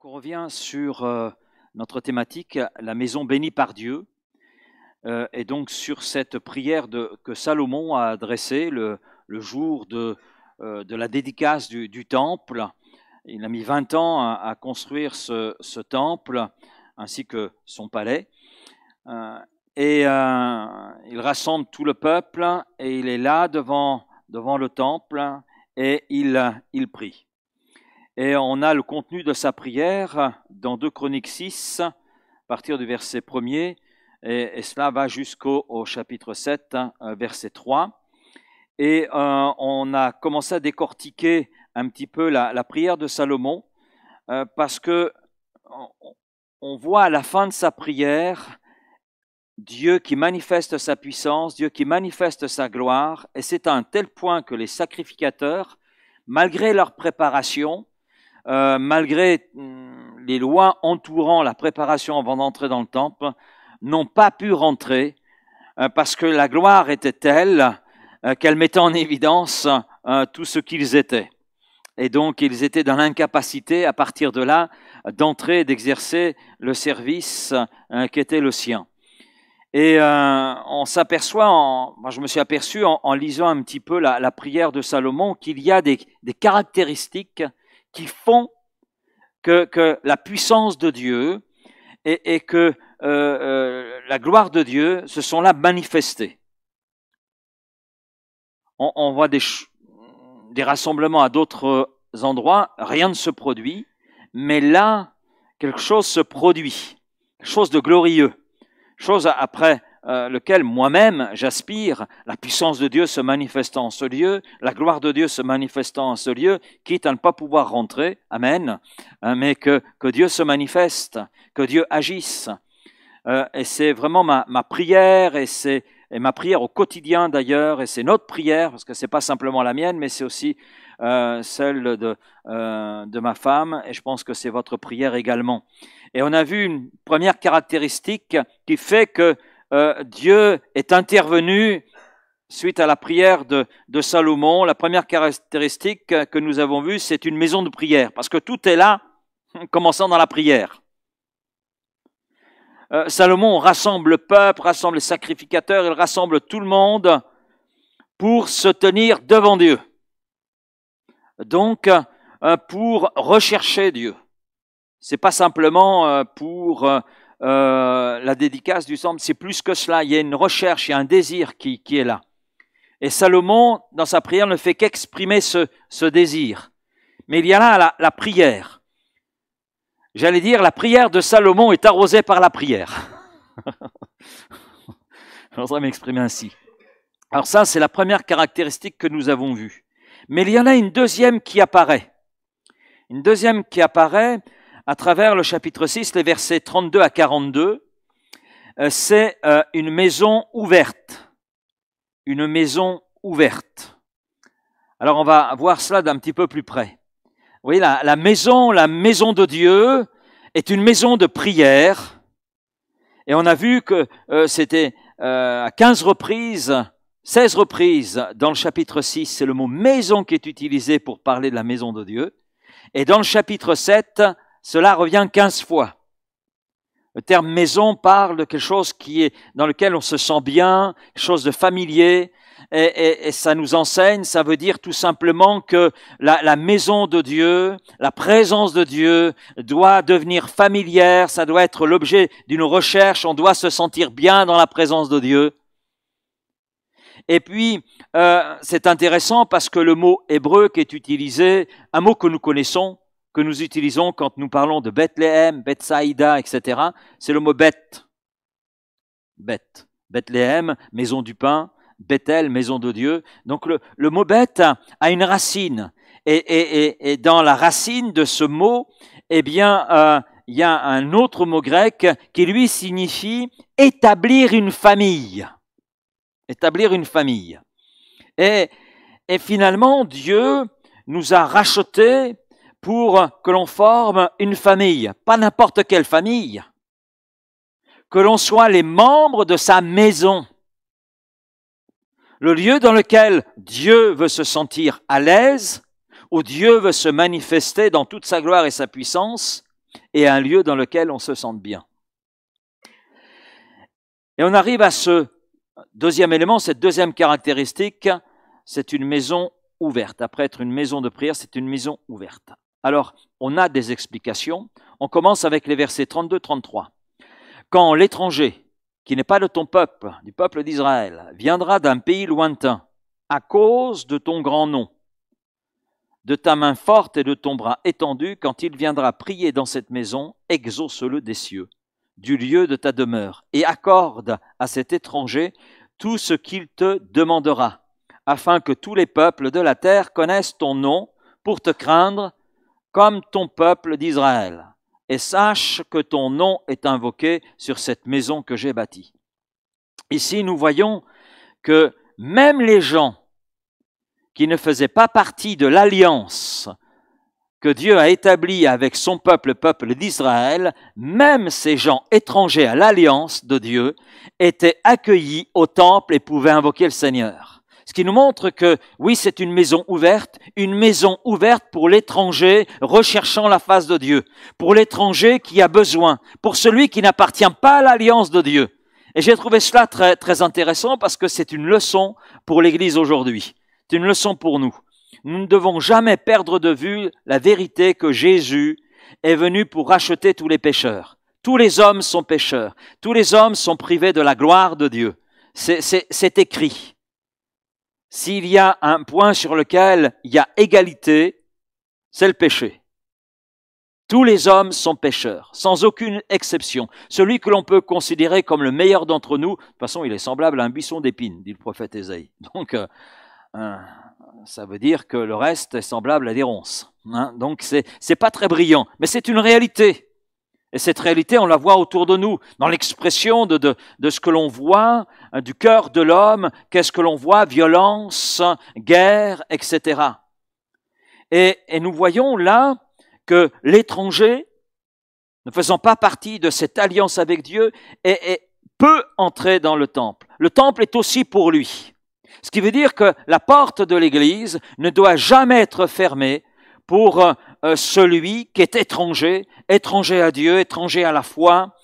On revient sur notre thématique, la maison bénie par Dieu, et donc sur cette prière que Salomon a adressée le jour de la dédicace du temple. Il a mis 20 ans à construire ce temple, ainsi que son palais. Il rassemble tout le peuple, et il est là devant le temple, et il prie. Et on a le contenu de sa prière dans 2 Chroniques 6, à partir du verset 1er, et cela va jusqu'au chapitre 7, verset 3. Et on a commencé à décortiquer un petit peu la prière de Salomon, parce que on voit à la fin de sa prière Dieu qui manifeste sa puissance, Dieu qui manifeste sa gloire, et c'est à un tel point que les sacrificateurs, malgré leur préparation, malgré les lois entourant la préparation avant d'entrer dans le temple, n'ont pas pu rentrer parce que la gloire était telle qu'elle mettait en évidence tout ce qu'ils étaient. Et donc, ils étaient dans l'incapacité, à partir de là, d'entrer et d'exercer le service qui était le sien. Et on s'aperçoit, moi je me suis aperçu en lisant un petit peu la prière de Salomon, qu'il y a des caractéristiques qui font que la puissance de Dieu et que la gloire de Dieu se sont là manifestées. On voit des rassemblements à d'autres endroits, rien ne se produit, mais là, quelque chose se produit, quelque chose de glorieux, chose après lequel moi-même j'aspire, la puissance de Dieu se manifestant en ce lieu, la gloire de Dieu se manifestant en ce lieu, quitte à ne pas pouvoir rentrer, amen, mais que Dieu se manifeste, que Dieu agisse. Et c'est vraiment ma prière, et ma prière au quotidien d'ailleurs, et c'est notre prière, parce que c'est pas simplement la mienne, mais c'est aussi celle de ma femme, et je pense que c'est votre prière également. Et on a vu une première caractéristique qui fait que Dieu est intervenu suite à la prière de Salomon. La première caractéristique que nous avons vue, c'est une maison de prière, parce que tout est là, commençant dans la prière. Salomon rassemble le peuple, rassemble les sacrificateurs, il rassemble tout le monde pour se tenir devant Dieu. Donc, pour rechercher Dieu. C'est pas simplement pour la dédicace du temple, c'est plus que cela. Il y a une recherche, il y a un désir qui est là. Et Salomon, dans sa prière, ne fait qu'exprimer ce désir. Mais il y a là la prière. J'allais dire, la prière de Salomon est arrosée par la prière. J'oserais m'exprimer ainsi. Alors ça, c'est la première caractéristique que nous avons vue. Mais il y en a une deuxième qui apparaît. Une deuxième qui apparaît à travers le chapitre 6, les versets 32 à 42. C'est une maison ouverte. Une maison ouverte. Alors on va voir cela d'un petit peu plus près. Vous voyez, la maison de Dieu est une maison de prière. Et on a vu que c'était à 15 reprises, 16 reprises dans le chapitre 6, c'est le mot maison qui est utilisé pour parler de la maison de Dieu. Et dans le chapitre 7, cela revient 15 fois. Le terme maison parle de quelque chose dans lequel on se sent bien, quelque chose de familier. Et ça nous enseigne, ça veut dire tout simplement que la maison de Dieu, la présence de Dieu doit devenir familière, ça doit être l'objet d'une recherche, on doit se sentir bien dans la présence de Dieu. Et puis, c'est intéressant parce que le mot hébreu qui est utilisé, un mot que nous connaissons, que nous utilisons quand nous parlons de Bethléem, Bethsaïda, etc., c'est le mot Beth. Beth. Bethléem, maison du pain. Bethel, maison de Dieu. Donc le mot Beth a une racine. Et dans la racine de ce mot, eh bien, il y a un autre mot grec qui lui signifie établir une famille. Établir une famille. Et finalement, Dieu nous a rachetés pour que l'on forme une famille. Pas n'importe quelle famille. Que l'on soit les membres de sa maison. Le lieu dans lequel Dieu veut se sentir à l'aise, où Dieu veut se manifester dans toute sa gloire et sa puissance, et un lieu dans lequel on se sente bien. Et on arrive à ce deuxième élément, cette deuxième caractéristique, c'est une maison ouverte. Après être une maison de prière, c'est une maison ouverte. Alors, on a des explications. On commence avec les versets 32-33. Quand l'étranger, qui n'est pas de ton peuple, du peuple d'Israël, viendra d'un pays lointain, à cause de ton grand nom, de ta main forte et de ton bras étendu, quand il viendra prier dans cette maison, exauce-le des cieux, du lieu de ta demeure, et accorde à cet étranger tout ce qu'il te demandera, afin que tous les peuples de la terre connaissent ton nom pour te craindre comme ton peuple d'Israël, et sache que ton nom est invoqué sur cette maison que j'ai bâtie. Ici, nous voyons que même les gens qui ne faisaient pas partie de l'alliance que Dieu a établie avec son peuple, le peuple d'Israël, même ces gens étrangers à l'alliance de Dieu étaient accueillis au temple et pouvaient invoquer le Seigneur. Ce qui nous montre que, oui, c'est une maison ouverte pour l'étranger recherchant la face de Dieu, pour l'étranger qui a besoin, pour celui qui n'appartient pas à l'alliance de Dieu. Et j'ai trouvé cela très, très intéressant parce que c'est une leçon pour l'Église aujourd'hui. C'est une leçon pour nous. Nous ne devons jamais perdre de vue la vérité que Jésus est venu pour racheter tous les pécheurs. Tous les hommes sont pécheurs. Tous les hommes sont privés de la gloire de Dieu. C'est écrit. S'il y a un point sur lequel il y a égalité, c'est le péché. Tous les hommes sont pécheurs, sans aucune exception. Celui que l'on peut considérer comme le meilleur d'entre nous, de toute façon, il est semblable à un buisson d'épines, dit le prophète Ésaïe. Donc, ça veut dire que le reste est semblable à des ronces. Donc, c'est pas très brillant, mais c'est une réalité. Et cette réalité, on la voit autour de nous, dans l'expression de ce que l'on voit, du cœur de l'homme, qu'est-ce que l'on voit, violence, guerre, etc. Et nous voyons là que l'étranger, ne faisant pas partie de cette alliance avec Dieu, peut entrer dans le temple. Le temple est aussi pour lui. Ce qui veut dire que la porte de l'Église ne doit jamais être fermée pour celui qui est étranger à Dieu, étranger à la foi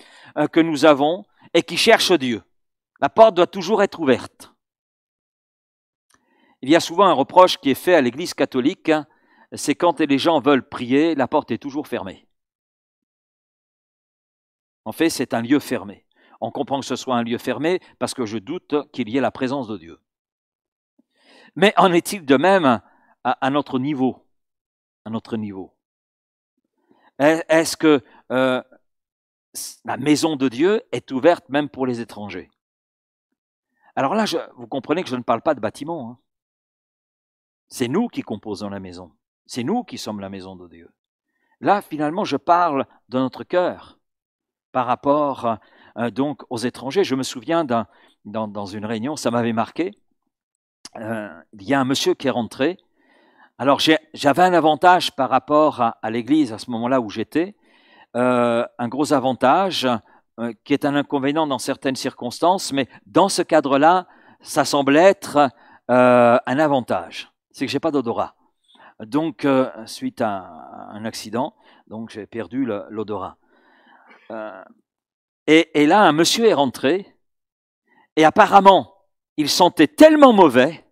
que nous avons et qui cherche Dieu. La porte doit toujours être ouverte. Il y a souvent un reproche qui est fait à l'Église catholique, c'est quand les gens veulent prier, la porte est toujours fermée. En fait, c'est un lieu fermé. On comprend que ce soit un lieu fermé parce que je doute qu'il y ait la présence de Dieu. Mais en est-il de même à notre niveau? À notre niveau. Est-ce que la maison de Dieu est ouverte même pour les étrangers? Alors là, vous comprenez que je ne parle pas de bâtiment. Hein. C'est nous qui composons la maison. C'est nous qui sommes la maison de Dieu. Là, finalement, je parle de notre cœur par rapport donc aux étrangers. Je me souviens dans une réunion, ça m'avait marqué. Il y a un monsieur qui est rentré. Alors, j'avais un avantage par rapport à l'église à ce moment-là où j'étais, un gros avantage qui est un inconvénient dans certaines circonstances, mais dans ce cadre-là, ça semblait être un avantage. C'est que j'ai pas d'odorat. Donc, suite à un accident, donc j'ai perdu l'odorat. Et là, un monsieur est rentré, et apparemment, il sentait tellement mauvais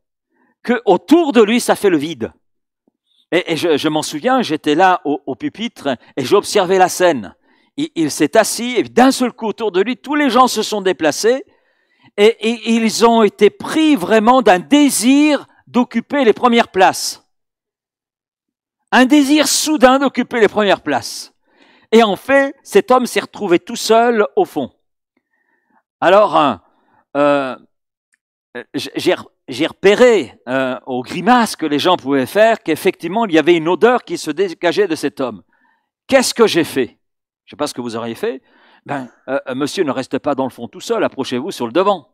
que autour de lui, ça fait le vide. Et je m'en souviens, j'étais là au pupitre et j'observais la scène. Il s'est assis et d'un seul coup autour de lui, tous les gens se sont déplacés et ils ont été pris vraiment d'un désir d'occuper les premières places. Un désir soudain d'occuper les premières places. Et en fait, cet homme s'est retrouvé tout seul au fond. Alors, j'ai repéré aux grimaces que les gens pouvaient faire qu'effectivement, il y avait une odeur qui se dégageait de cet homme. Qu'est-ce que j'ai fait? Je ne sais pas ce que vous auriez fait. Monsieur, ne reste pas dans le fond tout seul, approchez-vous sur le devant.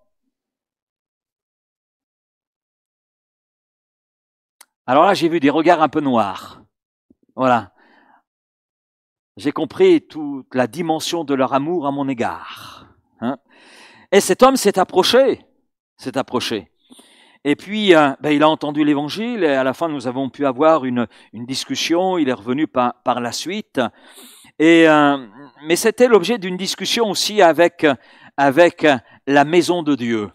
Alors là, j'ai vu des regards un peu noirs. Voilà. J'ai compris toute la dimension de leur amour à mon égard. Hein? Et cet homme s'est approché. Et puis, il a entendu l'évangile et à la fin, nous avons pu avoir une discussion. Il est revenu par la suite. Mais c'était l'objet d'une discussion aussi avec la maison de Dieu.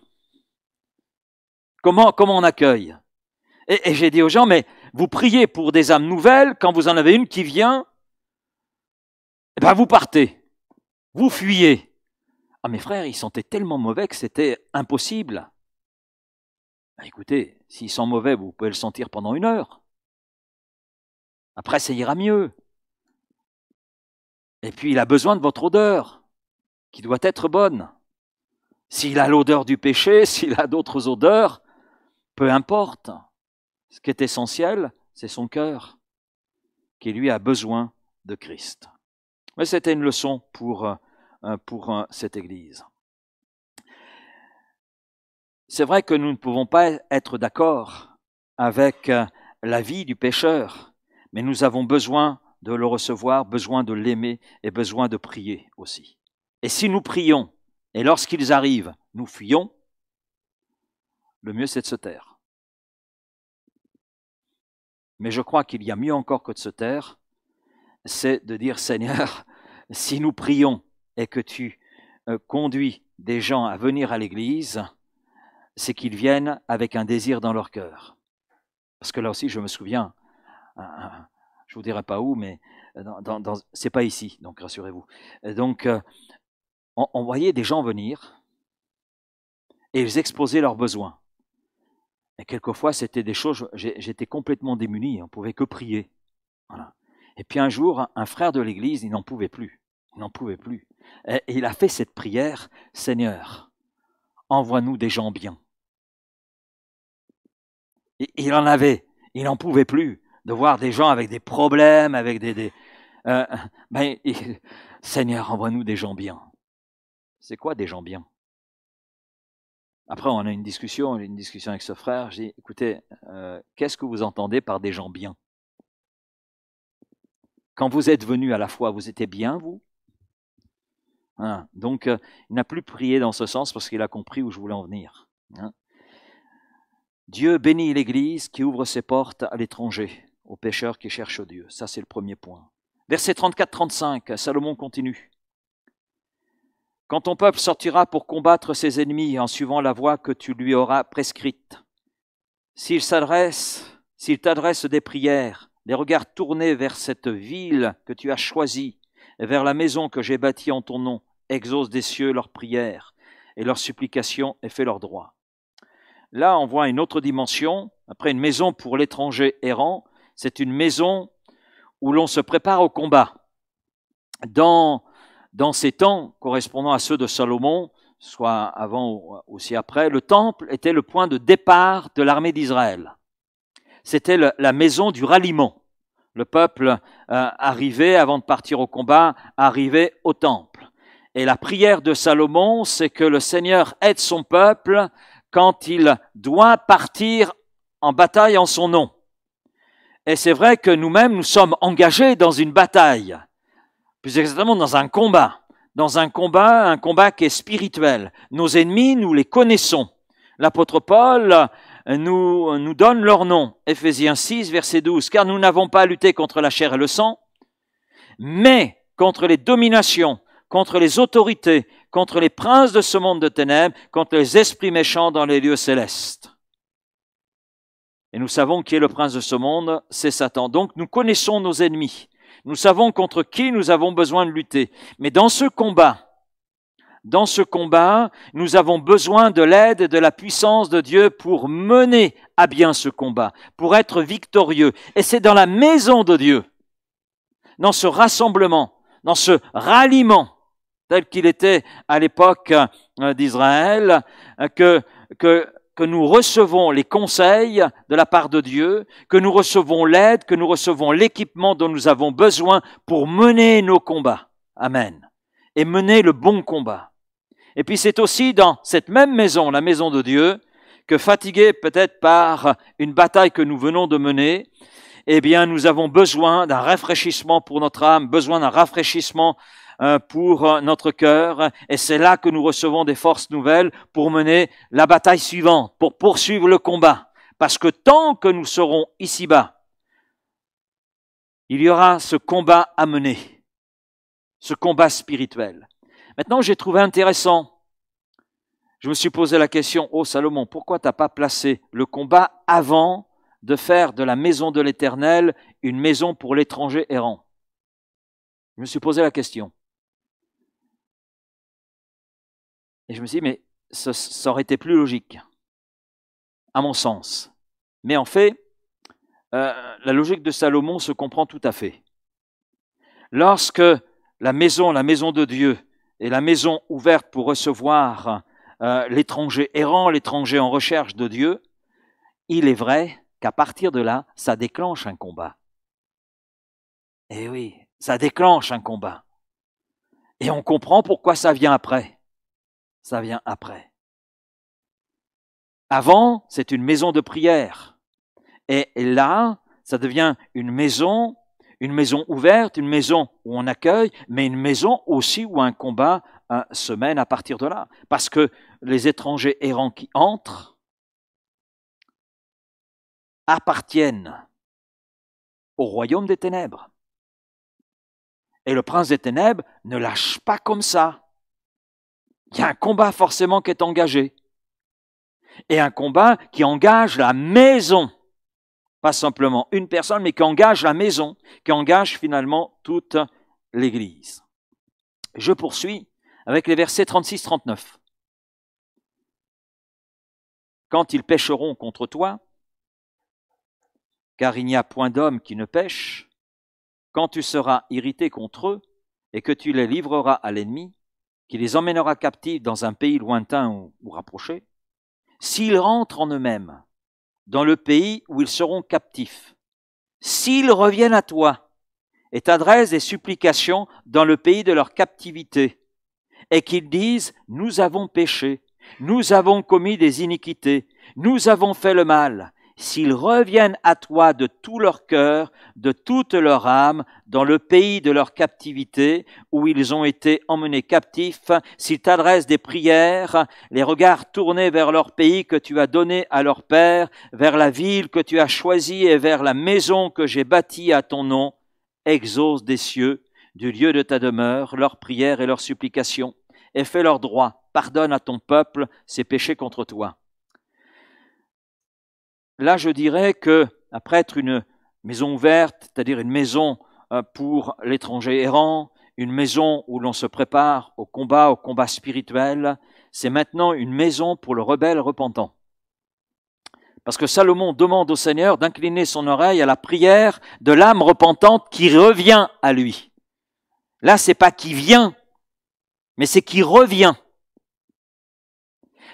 Comment on accueille? Et j'ai dit aux gens, mais vous priez pour des âmes nouvelles, quand vous en avez une qui vient, eh ben vous partez, vous fuyez. Ah, mes frères, ils sentaient tellement mauvais que c'était impossible. Ben, écoutez, s'ils sont mauvais, vous pouvez le sentir pendant 1 heure. Après, ça ira mieux. Et puis, il a besoin de votre odeur, qui doit être bonne. S'il a l'odeur du péché, s'il a d'autres odeurs, peu importe. Ce qui est essentiel, c'est son cœur, qui lui a besoin de Christ. Mais c'était une leçon pour cette Église. C'est vrai que nous ne pouvons pas être d'accord avec la vie du pécheur, mais nous avons besoin de le recevoir, besoin de l'aimer et besoin de prier aussi. Et si nous prions, et lorsqu'ils arrivent, nous fuyons, le mieux c'est de se taire. Mais je crois qu'il y a mieux encore que de se taire, c'est de dire, Seigneur, si nous prions et que tu conduis des gens à venir à l'Église, c'est qu'ils viennent avec un désir dans leur cœur. Parce que là aussi, je me souviens, je ne vous dirai pas où, mais c'est pas ici, donc rassurez-vous. Donc, on voyait des gens venir et ils exposaient leurs besoins. Et quelquefois, c'était des choses, j'étais complètement démuni, on ne pouvait que prier. Voilà. Et puis un jour, un frère de l'Église, il n'en pouvait plus. Il n'en pouvait plus. Et il a fait cette prière, Seigneur, envoie-nous des gens bien. Et il n'en pouvait plus de voir des gens avec des problèmes, avec Seigneur, envoie-nous des gens bien. C'est quoi des gens bien? Après, on a une discussion avec ce frère. J'ai dit, écoutez, qu'est-ce que vous entendez par des gens bien? Quand vous êtes venu à la foi, vous étiez bien, vous? Hein, donc, il n'a plus prié dans ce sens parce qu'il a compris où je voulais en venir. Hein. Dieu bénit l'Église qui ouvre ses portes à l'étranger, aux pécheurs qui cherchent Dieu. Ça, c'est le premier point. Verset 34-35, Salomon continue. Quand ton peuple sortira pour combattre ses ennemis en suivant la voie que tu lui auras prescrite, s'il t'adresse des prières, des regards tournés vers cette ville que tu as choisie et vers la maison que j'ai bâtie en ton nom, exauce des cieux leurs prières et leurs supplications et fais leur droit. Là, on voit une autre dimension. Après, une maison pour l'étranger errant, c'est une maison où l'on se prépare au combat. Dans ces temps correspondant à ceux de Salomon, soit avant ou aussi après, le temple était le point de départ de l'armée d'Israël. C'était la maison du ralliement. Le peuple arrivait, avant de partir au combat, arrivait au temple. Et la prière de Salomon, c'est que le Seigneur aide son peuple quand il doit partir en bataille en son nom. Et c'est vrai que nous-mêmes, nous sommes engagés dans une bataille, plus exactement dans un combat qui est spirituel. Nos ennemis, nous les connaissons. L'apôtre Paul nous donne leur nom, Éphésiens 6, verset 12, « Car nous n'avons pas à lutter contre la chair et le sang, mais contre les dominations, contre les autorités, contre les princes de ce monde de ténèbres, contre les esprits méchants dans les lieux célestes. » Et nous savons qui est le prince de ce monde, c'est Satan. Donc nous connaissons nos ennemis. Nous savons contre qui nous avons besoin de lutter. Mais dans ce combat, nous avons besoin de l'aide et de la puissance de Dieu pour mener à bien ce combat, pour être victorieux. Et c'est dans la maison de Dieu, dans ce rassemblement, dans ce ralliement, tel qu'il était à l'époque d'Israël, que nous recevons les conseils de la part de Dieu, que nous recevons l'aide, que nous recevons l'équipement dont nous avons besoin pour mener nos combats. Amen. Et mener le bon combat. Et puis c'est aussi dans cette même maison, la maison de Dieu, que fatigués peut-être par une bataille que nous venons de mener, eh bien nous avons besoin d'un rafraîchissement pour notre âme, besoin d'un rafraîchissement pour notre cœur, et c'est là que nous recevons des forces nouvelles pour mener la bataille suivante, pour poursuivre le combat. Parce que tant que nous serons ici-bas, il y aura ce combat à mener. ce combat spirituel. Maintenant, j'ai trouvé intéressant. Je me suis posé la question, oh Salomon, pourquoi tu n'as pas placé le combat avant de faire de la maison de l'Éternel une maison pour l'étranger errant? Je me suis posé la question. Et je me suis dit, mais ça aurait été plus logique, à mon sens. Mais en fait, la logique de Salomon se comprend tout à fait. Lorsque la maison de Dieu est la maison ouverte pour recevoir l'étranger errant, l'étranger en recherche de Dieu, il est vrai qu'à partir de là, ça déclenche un combat. Eh oui, ça déclenche un combat. Et on comprend pourquoi ça vient après. Ça vient après. Avant, c'est une maison de prière. Et là, ça devient une maison ouverte, une maison où on accueille, mais une maison aussi où un combat se mène à partir de là. Parce que les étrangers errants qui entrent appartiennent au royaume des ténèbres. Et le prince des ténèbres ne lâche pas comme ça. Il y a un combat forcément qui est engagé. Et un combat qui engage la maison. Pas simplement une personne, mais qui engage la maison, qui engage finalement toute l'Église. Je poursuis avec les versets 36-39. Quand ils pécheront contre toi, car il n'y a point d'homme qui ne pêche, quand tu seras irrité contre eux et que tu les livreras à l'ennemi, qui les emmènera captifs dans un pays lointain ou rapproché, s'ils rentrent en eux-mêmes dans le pays où ils seront captifs, s'ils reviennent à toi et t'adressent des supplications dans le pays de leur captivité, et qu'ils disent « Nous avons péché, nous avons commis des iniquités, nous avons fait le mal », s'ils reviennent à toi de tout leur cœur, de toute leur âme, dans le pays de leur captivité, où ils ont été emmenés captifs, s'ils t'adressent des prières, les regards tournés vers leur pays que tu as donné à leur père, vers la ville que tu as choisie et vers la maison que j'ai bâtie à ton nom, exauce des cieux, du lieu de ta demeure, leurs prières et leurs supplications, et fais leur droit, pardonne à ton peuple ses péchés contre toi. Là, je dirais que, après être une maison ouverte, c'est-à-dire une maison pour l'étranger errant, une maison où l'on se prépare au combat spirituel, c'est maintenant une maison pour le rebelle repentant. Parce que Salomon demande au Seigneur d'incliner son oreille à la prière de l'âme repentante qui revient à lui. Là, c'est pas qui vient, mais c'est qui revient.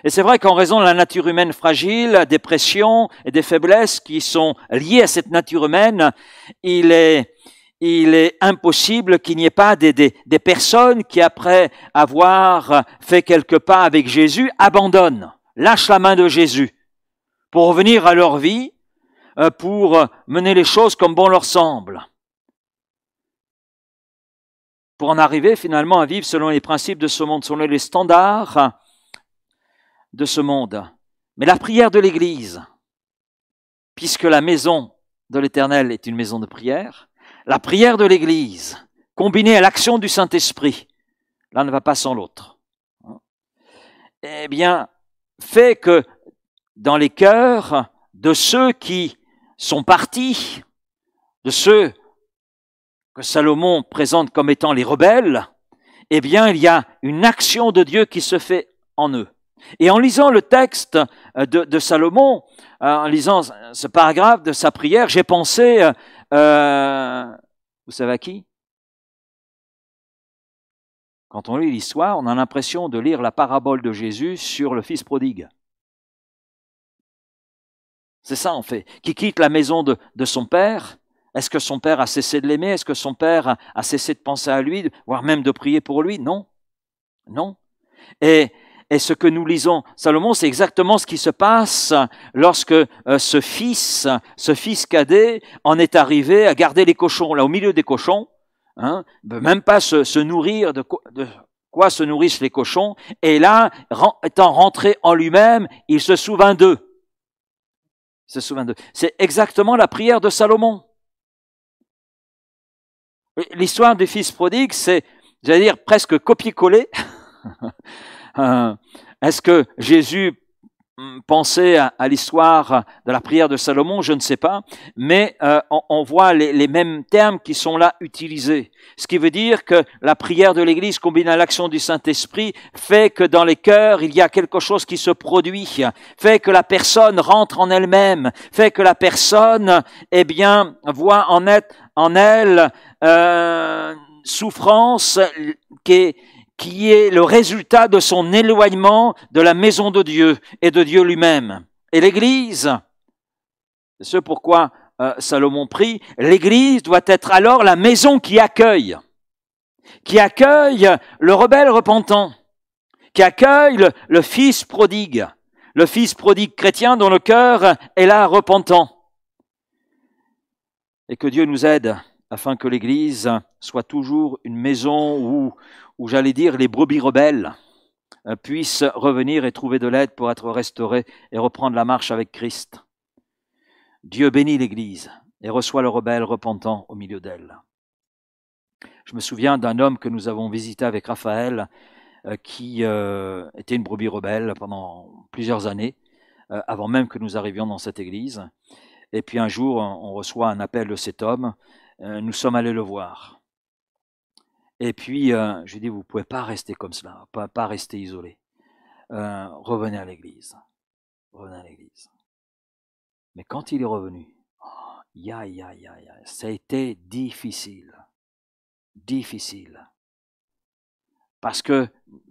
Et c'est vrai qu'en raison de la nature humaine fragile, des pressions et des faiblesses qui sont liées à cette nature humaine, il est impossible qu'il n'y ait pas des personnes qui, après avoir fait quelques pas avec Jésus, abandonnent, lâchent la main de Jésus pour revenir à leur vie, pour mener les choses comme bon leur semble, pour en arriver finalement à vivre selon les principes de ce monde, selon les standards de ce monde. Mais la prière de l'Église, puisque la maison de l'Éternel est une maison de prière, la prière de l'Église, combinée à l'action du Saint-Esprit, l'un ne va pas sans l'autre, eh bien, fait que dans les cœurs de ceux qui sont partis, de ceux que Salomon présente comme étant les rebelles, eh bien, il y a une action de Dieu qui se fait en eux. Et en lisant le texte de Salomon, en lisant ce paragraphe de sa prière, j'ai pensé, vous savez à qui? Quand on lit l'histoire, on a l'impression de lire la parabole de Jésus sur le fils prodigue. C'est ça en fait, qui quitte la maison de son père. Est-ce que son père a cessé de l'aimer? Est-ce que son père a cessé de penser à lui, voire même de prier pour lui? Non, non. Et ce que nous lisons, Salomon, c'est exactement ce qui se passe lorsque ce fils cadet en est arrivé à garder les cochons, là au milieu des cochons, hein, même pas se nourrir de quoi se nourrissent les cochons, et là, étant rentré en lui-même, il se souvint d'eux. C'est exactement la prière de Salomon. L'histoire du fils prodigue, c'est j'allais dire presque copier-coller. Est-ce que Jésus pensait à l'histoire de la prière de Salomon? Je ne sais pas, mais on voit les mêmes termes qui sont là utilisés. Ce qui veut dire que la prière de l'Église combinée à l'action du Saint-Esprit fait que dans les cœurs, il y a quelque chose qui se produit, fait que la personne rentre en elle-même, fait que la personne, eh bien, voit en elle souffrance qui est le résultat de son éloignement de la maison de Dieu et de Dieu lui-même. Et l'Église, c'est ce pourquoi Salomon prie, l'Église doit être alors la maison qui accueille le rebelle repentant, qui accueille le fils prodigue chrétien dont le cœur est là repentant. Et que Dieu nous aide afin que l'Église soit toujours une maison où j'allais dire, les brebis rebelles puissent revenir et trouver de l'aide pour être restaurés et reprendre la marche avec Christ. Dieu bénit l'Église et reçoit le rebelle repentant au milieu d'elle. Je me souviens d'un homme que nous avons visité avec Raphaël qui était une brebis rebelle pendant plusieurs années, avant même que nous arrivions dans cette église. Et puis un jour, on reçoit un appel de cet homme. Nous sommes allés le voir. Et puis, je lui ai dit, vous ne pouvez pas rester comme cela, pas rester isolé. Revenez à l'église. Revenez à l'église. Mais quand il est revenu, ça a été difficile. Difficile. Parce que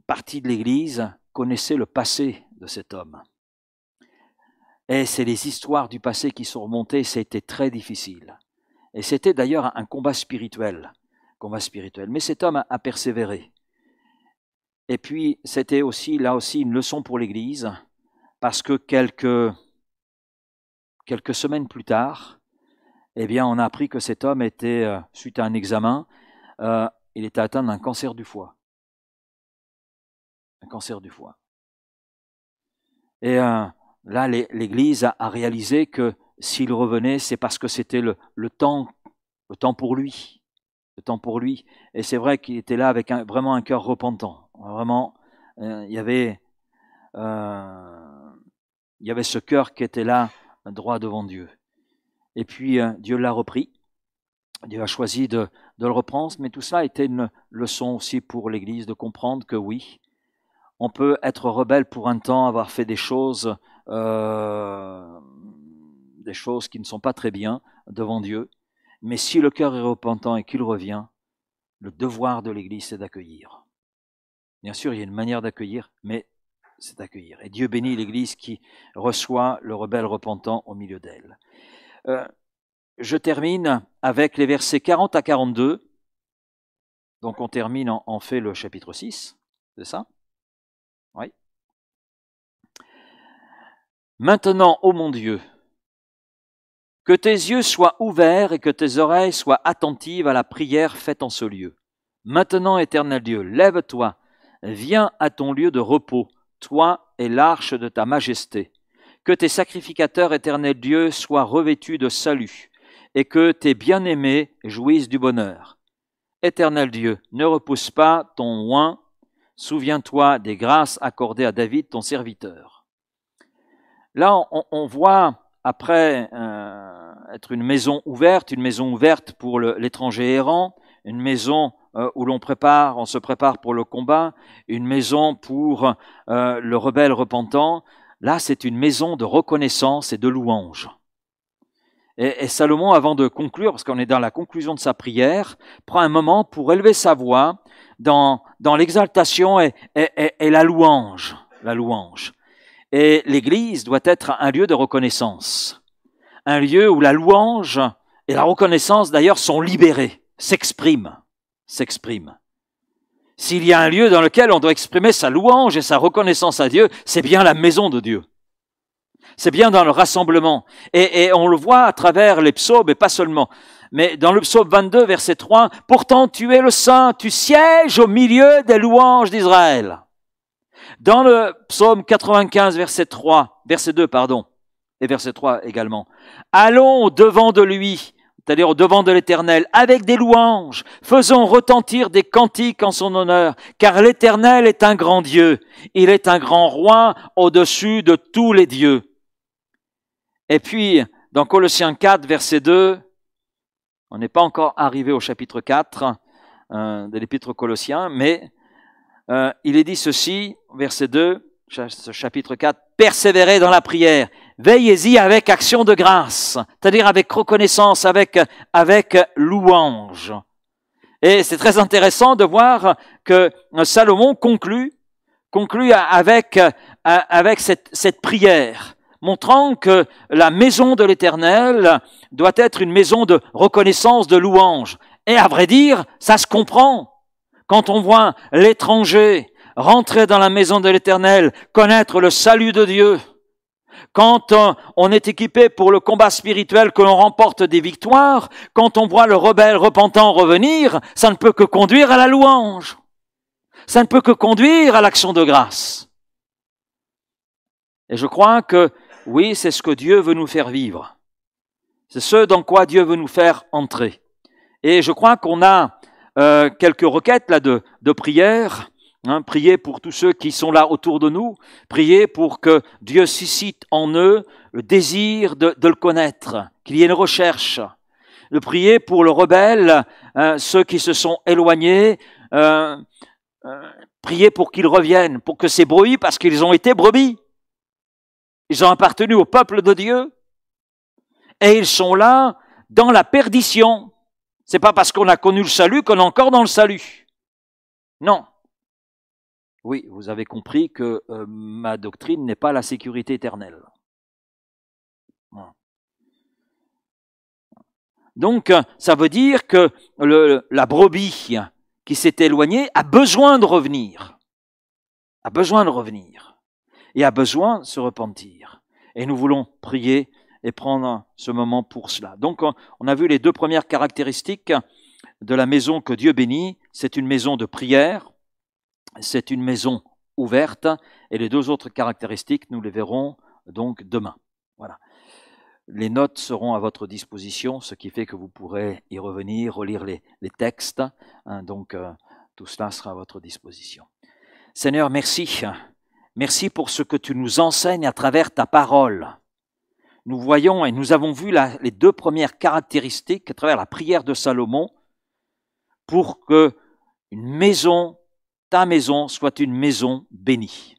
partie de l'Église connaissait le passé de cet homme. Et c'est les histoires du passé qui sont remontées, ça a été très difficile. Et c'était d'ailleurs un combat spirituel. Mais cet homme a persévéré. Et puis, c'était aussi, là aussi, une leçon pour l'Église, parce que quelques semaines plus tard, eh bien, on a appris que cet homme était, suite à un examen, il était atteint d'un cancer du foie. Un cancer du foie. Et là, l'Église a réalisé que s'il revenait, c'est parce que c'était le temps pour lui. Le temps pour lui. Et c'est vrai qu'il était là avec vraiment un cœur repentant. Vraiment, il y avait ce cœur qui était là, droit devant Dieu. Et puis, Dieu l'a repris. Dieu a choisi de le reprendre, mais tout ça était une leçon aussi pour l'Église de comprendre que oui, on peut être rebelle pour un temps, avoir fait des choses qui ne sont pas très bien devant Dieu, mais si le cœur est repentant et qu'il revient, le devoir de l'Église, c'est d'accueillir. Bien sûr, il y a une manière d'accueillir, mais c'est d'accueillir. Et Dieu bénit l'Église qui reçoit le rebelle repentant au milieu d'elle. Je termine avec les versets 40 à 42. Donc on termine en fait le chapitre 6, c'est ça? Oui. Maintenant, ô mon Dieu, que tes yeux soient ouverts et que tes oreilles soient attentives à la prière faite en ce lieu. Maintenant, éternel Dieu, lève-toi, viens à ton lieu de repos, toi et l'arche de ta majesté. Que tes sacrificateurs, éternel Dieu, soient revêtus de salut, et que tes bien-aimés jouissent du bonheur. Éternel Dieu, ne repousse pas ton oint, souviens-toi des grâces accordées à David, ton serviteur. Là, on voit, après être une maison ouverte pour l'étranger errant, une maison où on se prépare pour le combat, une maison pour le rebelle repentant. Là, c'est une maison de reconnaissance et de louange. Et Salomon, avant de conclure, parce qu'on est dans la conclusion de sa prière, prend un moment pour élever sa voix dans l'exaltation et la louange. La louange. Et l'Église doit être un lieu de reconnaissance. Un lieu où la louange et la reconnaissance, d'ailleurs, sont libérées, s'expriment. S'il y a un lieu dans lequel on doit exprimer sa louange et sa reconnaissance à Dieu, c'est bien la maison de Dieu. C'est bien dans le rassemblement. Et on le voit à travers les psaumes, et pas seulement. Mais dans le psaume 22, verset 3, « Pourtant tu es le Saint, tu sièges au milieu des louanges d'Israël. » Dans le psaume 95, verset 2, et verset 3 également, « Allons devant de lui c'est-à-dire au devant de l'Éternel, avec des louanges, faisons retentir des cantiques en son honneur, car l'Éternel est un grand Dieu, il est un grand roi au-dessus de tous les dieux. Et puis, dans Colossiens 4, verset 2, on n'est pas encore arrivé au chapitre 4 de l'Épître aux Colossiens, mais il est dit ceci, verset 2, chapitre 4, « Persévérez dans la prière, veillez-y avec action de grâce, c'est-à-dire avec reconnaissance, avec louange. » Et c'est très intéressant de voir que Salomon conclut avec cette prière, montrant que la maison de l'Éternel doit être une maison de reconnaissance, de louange. Et à vrai dire, ça se comprend. Quand on voit l'étranger rentrer dans la maison de l'Éternel, connaître le salut de Dieu, quand on est équipé pour le combat spirituel, que l'on remporte des victoires, quand on voit le rebelle repentant revenir, ça ne peut que conduire à la louange. Ça ne peut que conduire à l'action de grâce. Et je crois que, oui, c'est ce que Dieu veut nous faire vivre. C'est ce dans quoi Dieu veut nous faire entrer. Et je crois qu'on a quelques requêtes là de prière. Prier pour tous ceux qui sont là autour de nous, prier pour que Dieu suscite en eux le désir de le connaître, qu'il y ait une recherche. De prier pour le rebelle, ceux qui se sont éloignés, prier pour qu'ils reviennent, pour que ces brebis, parce qu'ils ont été brebis, ils ont appartenu au peuple de Dieu, et ils sont là dans la perdition. C'est pas parce qu'on a connu le salut qu'on est encore dans le salut. Non. Oui, vous avez compris que ma doctrine n'est pas la sécurité éternelle. Voilà. Donc, ça veut dire que la brebis qui s'est éloignée a besoin de revenir. A besoin de revenir. Et a besoin de se repentir. Et nous voulons prier et prendre ce moment pour cela. Donc, on a vu les deux premières caractéristiques de la maison que Dieu bénit. C'est une maison de prière. C'est une maison ouverte, et les deux autres caractéristiques, nous les verrons donc demain. Voilà. Les notes seront à votre disposition, ce qui fait que vous pourrez y revenir, relire les textes. Donc, tout cela sera à votre disposition. Seigneur, merci. Merci pour ce que tu nous enseignes à travers ta parole. Nous voyons et nous avons vu les deux premières caractéristiques à travers la prière de Salomon pour que une maison, ta maison, soit une maison bénie.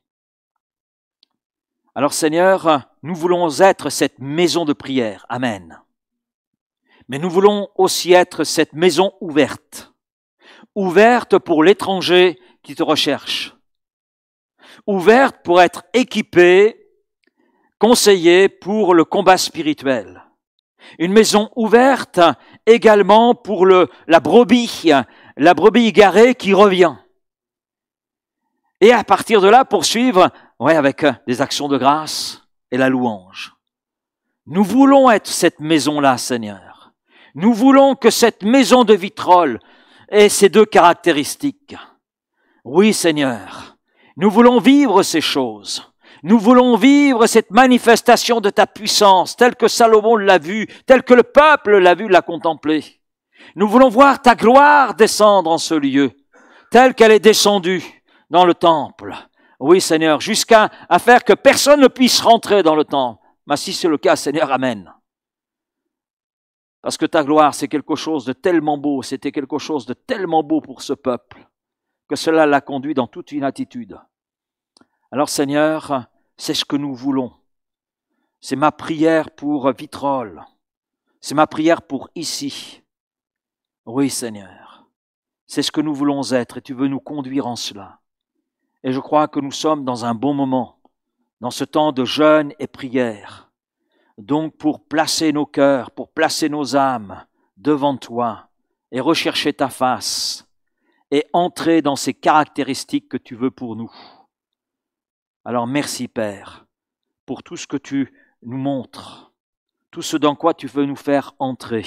Alors Seigneur, nous voulons être cette maison de prière. Amen. Mais nous voulons aussi être cette maison ouverte. Ouverte pour l'étranger qui te recherche. Ouverte pour être équipée, conseillée pour le combat spirituel. Une maison ouverte également pour la brebis égarée qui revient. Et à partir de là, poursuivre avec des actions de grâce et la louange. Nous voulons être cette maison-là, Seigneur. Nous voulons que cette maison de vitrolles ait ces deux caractéristiques. Oui, Seigneur, nous voulons vivre ces choses. Nous voulons vivre cette manifestation de ta puissance, telle que Salomon l'a vue, telle que le peuple l'a vue, l'a contemplée. Nous voulons voir ta gloire descendre en ce lieu, telle qu'elle est descendue dans le temple. Oui, Seigneur, jusqu'à faire que personne ne puisse rentrer dans le temple. Mais si c'est le cas, Seigneur, amen. Parce que ta gloire, c'est quelque chose de tellement beau, c'était quelque chose de tellement beau pour ce peuple, que cela l'a conduit dans toute une attitude. Alors, Seigneur, c'est ce que nous voulons. C'est ma prière pour Vitrolles. C'est ma prière pour ici. Oui, Seigneur, c'est ce que nous voulons être et tu veux nous conduire en cela. Et je crois que nous sommes dans un bon moment, dans ce temps de jeûne et prière. Donc pour placer nos cœurs, pour placer nos âmes devant toi et rechercher ta face et entrer dans ces caractéristiques que tu veux pour nous. Alors merci Père pour tout ce que tu nous montres, tout ce dans quoi tu veux nous faire entrer.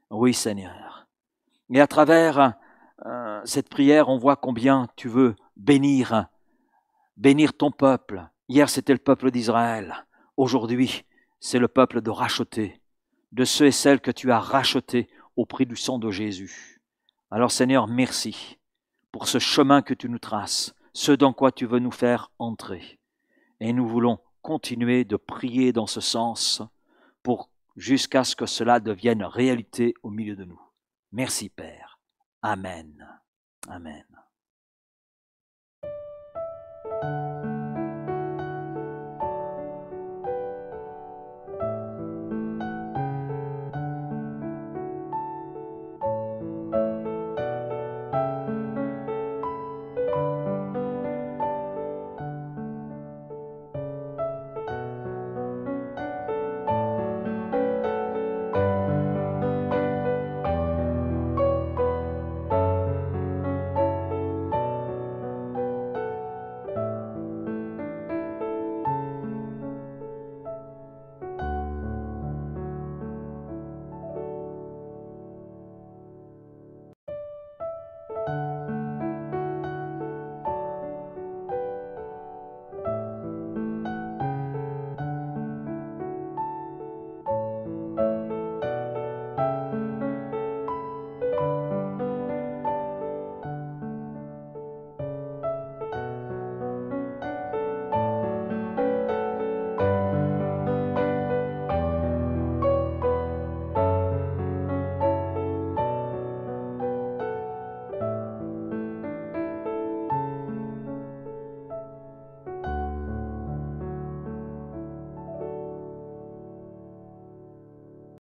Oui Seigneur. Et à travers cette prière, on voit combien tu veux bénir ton peuple. Hier, c'était le peuple d'Israël. Aujourd'hui, c'est le peuple de racheter. de ceux et celles que tu as rachetés au prix du sang de Jésus. Alors Seigneur, merci pour ce chemin que tu nous traces, ce dans quoi tu veux nous faire entrer. Et nous voulons continuer de prier dans ce sens pour jusqu'à ce que cela devienne réalité au milieu de nous. Merci Père. Amen. Amen.